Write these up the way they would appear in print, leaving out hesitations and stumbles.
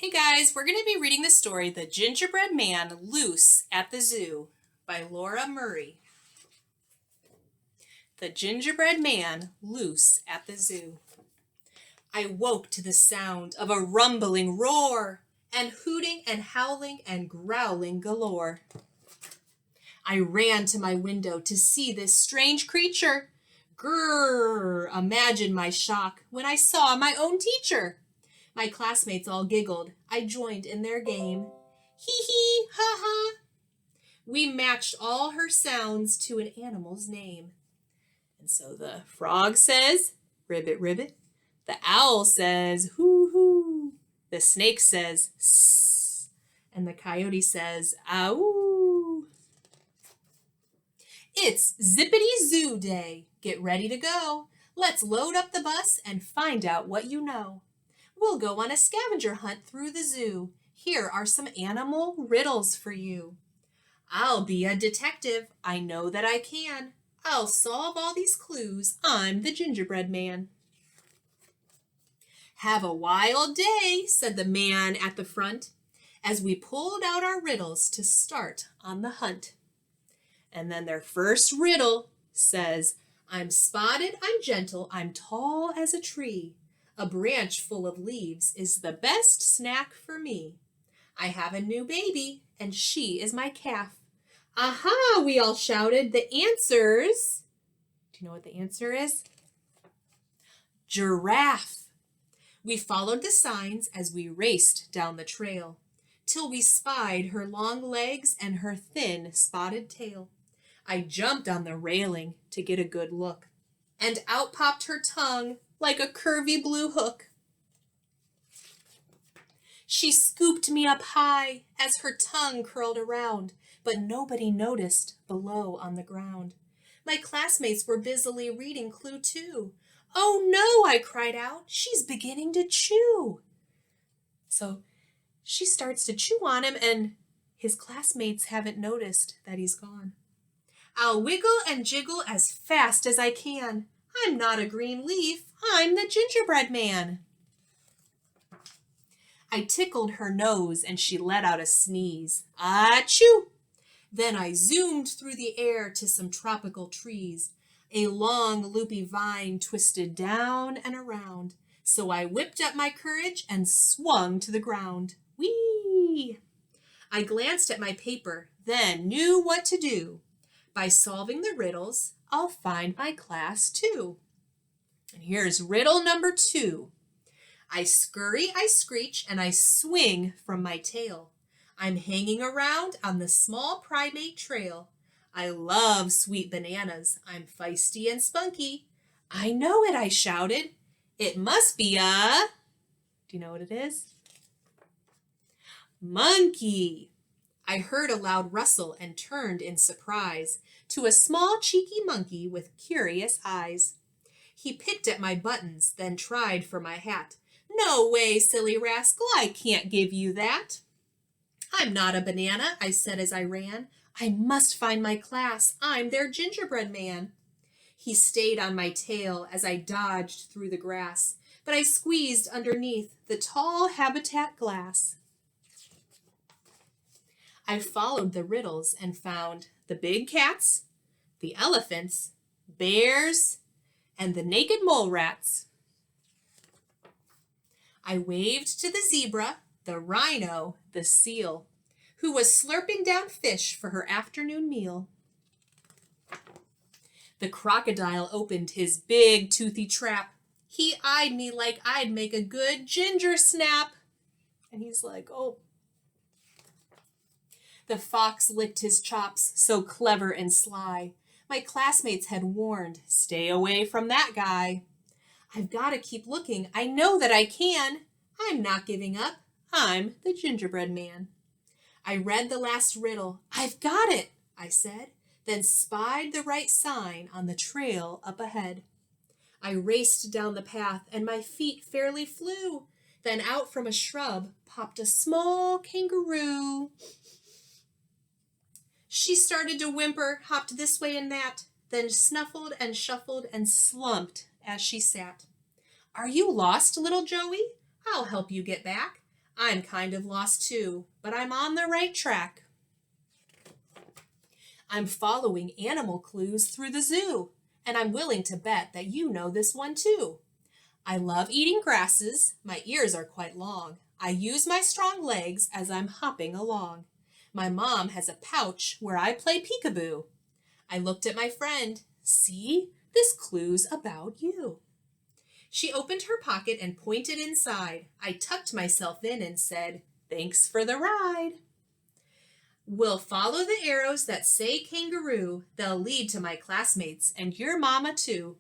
Hey guys, we're going to be reading the story The Gingerbread Man Loose at the Zoo by Laura Murray. The Gingerbread Man Loose at the Zoo. I woke to the sound of a rumbling roar and hooting and howling and growling galore. I ran to my window to see this strange creature. Grrr! Imagine my shock when I saw my own teacher. My classmates all giggled. I joined in their game. Hee hee, ha ha. We matched all her sounds to an animal's name. And so the frog says, ribbit, ribbit. The owl says, hoo hoo. The snake says, sss. And the coyote says, ow. It's Zippity Zoo Day. Get ready to go. Let's load up the bus and find out what you know. We'll go on a scavenger hunt through the zoo. Here are some animal riddles for you. I'll be a detective. I know that I can. I'll solve all these clues. I'm the Gingerbread Man. Have a wild day, said the man at the front, as we pulled out our riddles to start on the hunt. And then their first riddle says, I'm spotted, I'm gentle, I'm tall as a tree. A branch full of leaves is the best snack for me. I have a new baby, and she is my calf. Aha, we all shouted. The answer's... Do you know what the answer is? Giraffe. We followed the signs as we raced down the trail, till we spied her long legs and her thin spotted tail. I jumped on the railing to get a good look, and out popped her tongue like a curvy blue hook. She scooped me up high as her tongue curled around, but nobody noticed below on the ground. My classmates were busily reading Clue 2. Oh no, I cried out, she's beginning to chew. So she starts to chew on him, and his classmates haven't noticed that he's gone. I'll wiggle and jiggle as fast as I can. I'm not a green leaf, I'm the Gingerbread Man. I tickled her nose and she let out a sneeze. Achoo! Then I zoomed through the air to some tropical trees. A long loopy vine twisted down and around. So I whipped up my courage and swung to the ground. Whee! I glanced at my paper, then knew what to do. By solving the riddles, I'll find my class too. And here's riddle number 2. I scurry, I screech, and I swing from my tail. I'm hanging around on the small primate trail. I love sweet bananas. I'm feisty and spunky. I know it, I shouted. It must be a... Do you know what it is? Monkey. I heard a loud rustle and turned in surprise to a small cheeky monkey with curious eyes. He picked at my buttons, then tried for my hat. No way, silly rascal, I can't give you that. I'm not a banana, I said as I ran. I must find my class. I'm their gingerbread man. He stayed on my tail as I dodged through the grass, but I squeezed underneath the tall habitat glass. I followed the riddles and found the big cats, the elephants, bears, and the naked mole rats. I waved to the zebra, the rhino, the seal, who was slurping down fish for her afternoon meal. The crocodile opened his big toothy trap. He eyed me like I'd make a good ginger snap. And he's like, oh. The fox licked his chops, so clever and sly. My classmates had warned, stay away from that guy. I've got to keep looking. I know that I can. I'm not giving up. I'm the Gingerbread Man. I read the last riddle. I've got it, I said, then spied the right sign on the trail up ahead. I raced down the path and my feet fairly flew. Then out from a shrub popped a small kangaroo. She started to whimper, hopped this way and that, then snuffled and shuffled and slumped as she sat. Are you lost, little Joey? I'll help you get back. I'm kind of lost too, but I'm on the right track. I'm following animal clues through the zoo, and I'm willing to bet that you know this one too. I love eating grasses, my ears are quite long. I use my strong legs as I'm hopping along. My mom has a pouch where I play peekaboo. I looked at my friend. See, this clue's about you. She opened her pocket and pointed inside. I tucked myself in and said, thanks for the ride. We'll follow the arrows that say kangaroo. They'll lead to my classmates and your mama too.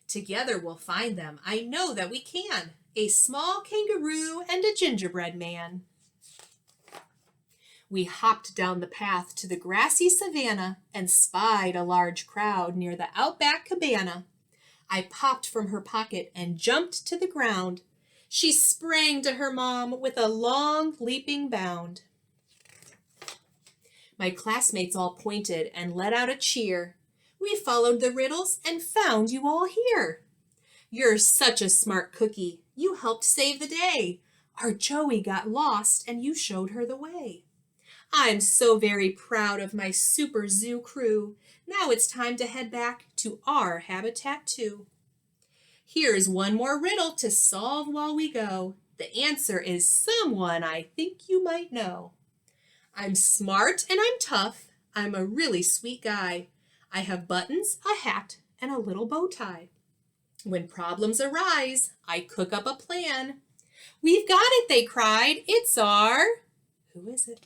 Together we'll find them. I know that we can. A small kangaroo and a gingerbread man. We hopped down the path to the grassy savanna and spied a large crowd near the outback cabana. I popped from her pocket and jumped to the ground. She sprang to her mom with a long leaping bound. My classmates all pointed and let out a cheer. We followed the riddles and found you all here. You're such a smart cookie. You helped save the day. Our Joey got lost and you showed her the way. I'm so very proud of my super zoo crew. Now it's time to head back to our habitat too. Here's one more riddle to solve while we go. The answer is someone I think you might know. I'm smart and I'm tough. I'm a really sweet guy. I have buttons, a hat, and a little bow tie. When problems arise, I cook up a plan. We've got it, they cried. It's our... Who is it?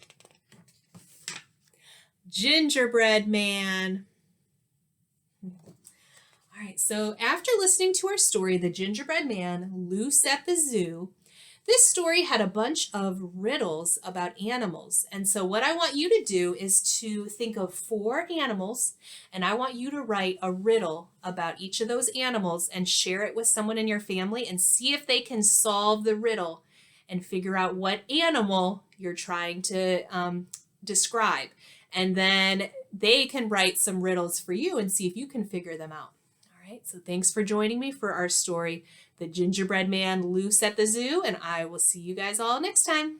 Gingerbread Man. All right, so after listening to our story, The Gingerbread Man Loose at the Zoo, this story had a bunch of riddles about animals. And so what I want you to do is to think of 4 animals, and I want you to write a riddle about each of those animals and share it with someone in your family and see if they can solve the riddle and figure out what animal you're trying to describe. And then they can write some riddles for you and see if you can figure them out. All right, so thanks for joining me for our story, The Gingerbread Man Loose at the Zoo, and I will see you guys all next time.